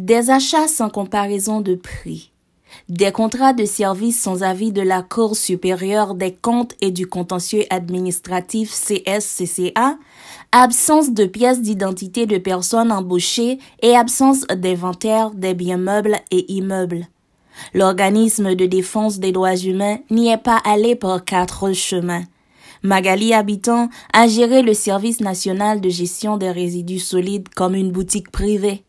Des achats sans comparaison de prix, des contrats de service sans avis de la Cour supérieure des comptes et du contentieux administratif CSCCA, absence de pièces d'identité de personnes embauchées et absence d'inventaire des biens meubles et immeubles. L'organisme de défense des droits humains n'y est pas allé par 4 chemins. Magali Habitant a géré le service national de gestion des résidus solides comme une boutique privée.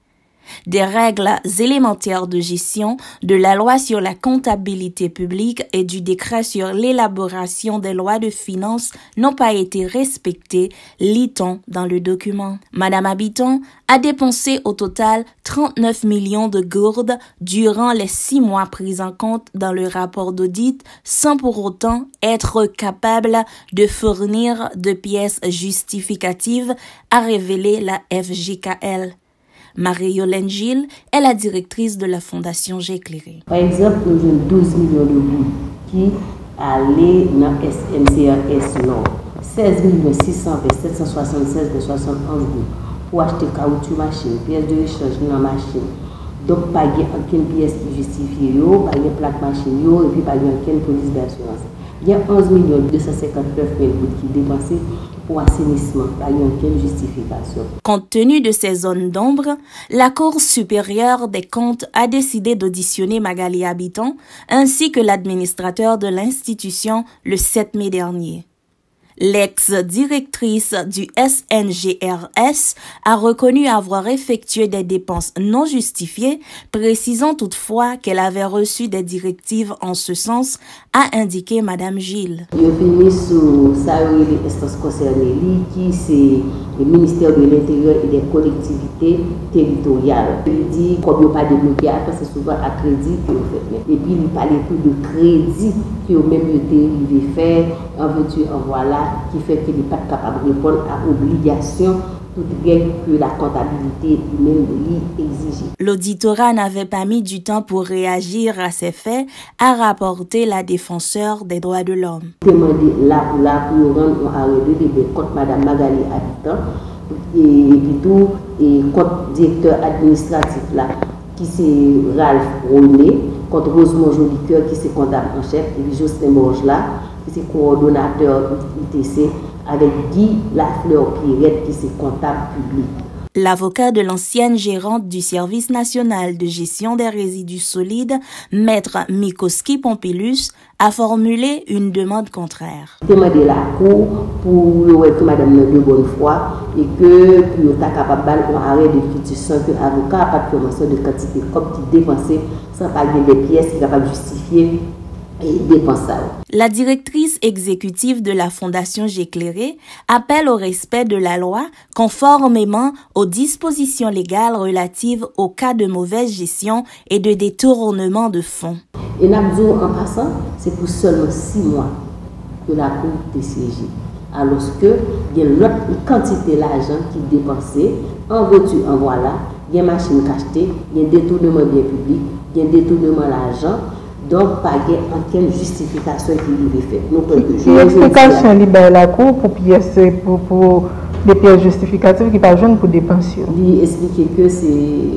Des règles élémentaires de gestion, de la loi sur la comptabilité publique et du décret sur l'élaboration des lois de finances n'ont pas été respectées, lit-on dans le document. Madame Habitant a dépensé au total 39 millions de gourdes durant les 6 mois pris en compte dans le rapport d'audit sans pour autant être capable de fournir de pièces justificatives, a révélé la FJKL. Marie-Yolène Gilles est la directrice de la Fondation J'éclairé. Par exemple, nous avons 12 millions de gouttes qui allaient dans SMCRS Nord. 16 627 de 71 gouttes pour acheter caoutchouc machine, pièces de rechange dans la machine. Donc, pas de aucune pièce qui justifie, pas de plaque machine, et puis pas de aucune police d'assurance. Il y a 11 259 000 gouttes qui dépensées pour assainissement, pas de aucune justification. Compte tenu de ces zones d'ombre, la Cour supérieure des comptes a décidé d'auditionner Magali Habitant ainsi que l'administrateur de l'institution le 7 mai dernier. L'ex-directrice du SNGRS a reconnu avoir effectué des dépenses non justifiées, précisant toutefois qu'elle avait reçu des directives en ce sens, a indiqué Madame Gilles. Il est venu sur les instances concernées, qui c'est le ministère de l'Intérieur et des collectivités territoriales. Il dit qu'on ne peut pas débloquer, parce que c'est souvent à crédit que vous faites. Et puis il parlait plus de crédit que même été faire en veux-tu, en voilà, qui fait qu'il n'est pas capable de répondre à l'obligation que la comptabilité même lui exige. L'auditorat n'avait pas mis du temps pour réagir à ces faits, a rapporté la défenseur des droits de l'homme. Demandé là pour rendre un arrêt de débat contre Mme Magali Habitant et plutôt et contre le directeur administratif là, qui c'est Ralph René, contre Rosemont Jolicoeur qui c'est comptable en chef, et Jocelyn Borges là, qui c'est coordonnateur ITC, avec Guy Lafleur-Pierrette qui c'est comptable public. L'avocat de l'ancienne gérante du Service national de gestion des résidus solides, Maître Mikoski Pompilus, a formulé une demande contraire. Demander la Cour pour que Madame de bonne foi et que pour être capable d'arrêter de futur sans que l'avocat n'a pas de mention de quantité comme qui dépensé sans pas des pièces qui sont capables de justifier. La directrice exécutive de la Fondation J'éclairé appelle au respect de la loi conformément aux dispositions légales relatives aux cas de mauvaise gestion et de détournement de fonds. Et nous en passant, c'est pour seulement 6 mois que la Cour est siégée. Alors que il y a l'autre quantité d'argent qui est dépensé, en voiture, en voilà, il y a une machine achetée, il y a un détournement bien public, il y a un détournement d'argent. Donc, pas aucune justification qui lui est faite. Quelle explication libère la Cour pour des pièces justificatives qui ne sont pas jeunes pour des pensions? Il explique que c'est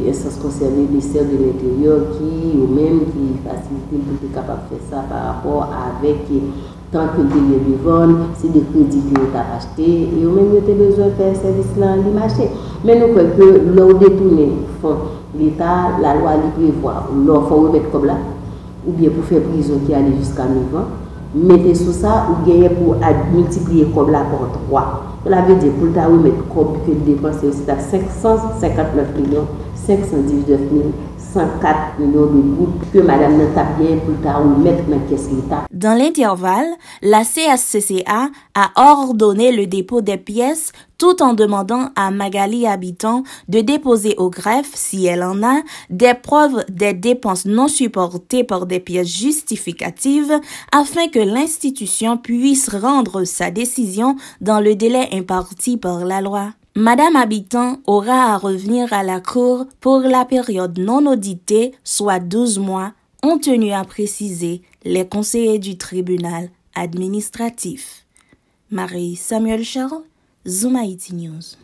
l'instance concernée le ministère de l'Intérieur qui, ou même, qui facilite pour être capable de faire ça par rapport avec tant que le vendre, c'est des crédits qui ont acheté et ou même il besoin de faire service dans le marché. Mais nous croyons que l'on détourne l'État, la loi lui prévoit, l'on faut remettre comme là. Ou bien pour faire prison qui allait jusqu'à 9 ans, mettez sur ça ou gagner pour multiplier comme là par 3. Cela veut dire pour le temps mettre comme que dépenser aussi à 559 519 104 millions de gouttes que Madame n'a pas bien pour le temps mettre dans la caisse l'État. Dans l'intervalle, la CSCCA a ordonné le dépôt des pièces tout en demandant à Magali Habitant de déposer au greffe, si elle en a, des preuves des dépenses non supportées par des pièces justificatives afin que l'institution puisse rendre sa décision dans le délai imparti par la loi. Madame Habitant aura à revenir à la Cour pour la période non auditée, soit 12 mois, ont tenu à préciser les conseillers du tribunal administratif. Marie Samuel Charles, Zoom Haïti News.